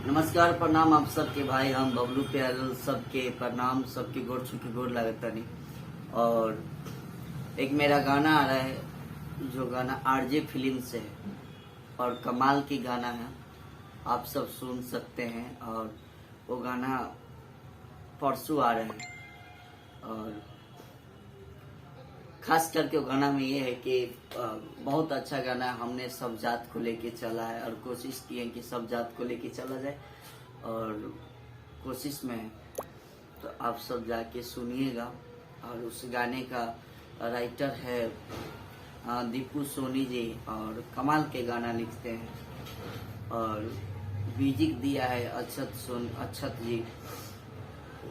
नमस्कार प्रणाम आप सबके भाई हम बबलू प्यारल सबके प्रणाम सबके गोड़ छुके गोड़ लागता नहीं। और एक मेरा गाना आ रहा है जो गाना आरजे फिल्म से है और कमाल की गाना है, आप सब सुन सकते हैं। और वो गाना परसों आ रहा है और खास करके गाना में ये है कि बहुत अच्छा गाना है। हमने सब जात को लेके चला है और कोशिश की है कि सब जात को लेके चला जाए और कोशिश में है, तो आप सब जाके सुनिएगा। और उस गाने का राइटर है दीपू सोनी जी और कमाल के गाना लिखते हैं। और म्यूजिक दिया है अक्षत जी।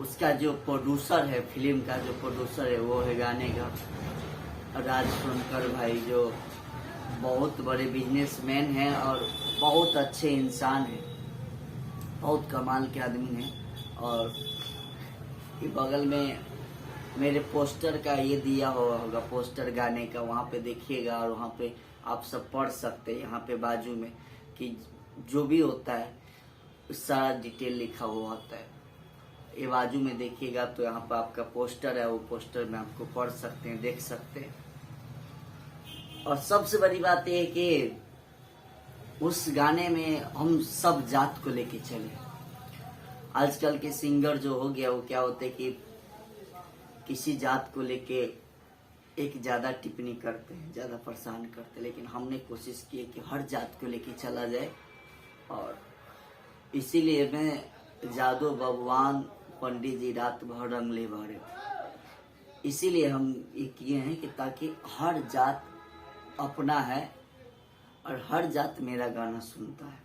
उसका जो प्रोड्यूसर है, फिल्म का जो प्रोड्यूसर है वो है गाने का राज सोनकर भाई, जो बहुत बड़े बिजनेसमैन हैं और बहुत अच्छे इंसान हैं, बहुत कमाल के आदमी हैं। और ये बगल में मेरे पोस्टर का ये दिया होगा, पोस्टर गाने का, वहाँ पे देखिएगा और वहाँ पे आप सब पढ़ सकते हैं। यहाँ पे बाजू में कि जो भी होता है सारा डिटेल लिखा हुआ होता है। ये बाजू में देखिएगा तो यहाँ पर आपका पोस्टर है, वो पोस्टर में आपको पढ़ सकते हैं, देख सकते हैं। और सबसे बड़ी बात यह है कि उस गाने में हम सब जात को लेके चले। आजकल के सिंगर जो हो गया वो क्या होते कि किसी जात को लेके एक ज्यादा टिप्पणी करते हैं, ज्यादा परेशान करते हैं, लेकिन हमने कोशिश की है कि हर जात को लेके चला जाए। और इसीलिए मैं जादू भगवान पंडित जी रात भर रंगले भरे, इसीलिए हम ये किए हैं कि ताकि हर जात अपना है और हर जात मेरा गाना सुनता है।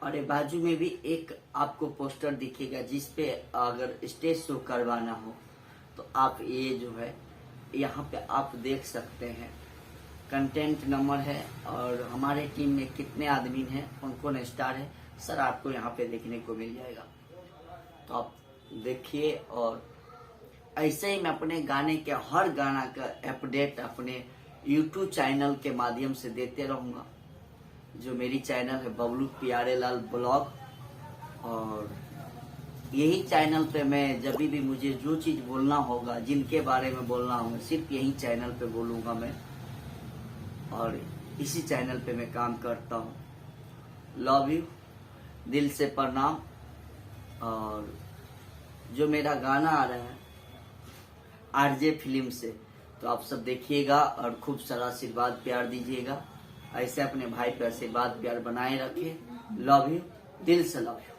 और ये बाजू में भी एक आपको पोस्टर दिखेगा जिसपे अगर स्टेज शो करवाना हो तो आप ये जो है यहाँ पे आप देख सकते हैं। कंटेंट नंबर है और हमारे टीम में कितने आदमी हैं, कौन स्टार है, सर आपको यहाँ पे देखने को मिल जाएगा। तो आप देखिए और ऐसे ही मैं अपने गाने के हर गाना का अपडेट अपने YouTube चैनल के माध्यम से देते रहूंगा। जो मेरी चैनल है बबलू प्यारे लाल ब्लॉग, और यही चैनल पे मैं जब भी मुझे जो चीज बोलना होगा, जिनके बारे में बोलना होगा, सिर्फ यही चैनल पे बोलूंगा मैं। और इसी चैनल पे मैं काम करता हूँ। लव यू, दिल से प्रणाम। और जो मेरा गाना आ रहा है आरजे फिल्म से, तो आप सब देखिएगा और खूब सारा आशीर्वाद प्यार दीजिएगा। ऐसे अपने भाई पे आशीर्वाद प्यार बनाए रखिए। लव यू, दिल से लव यू।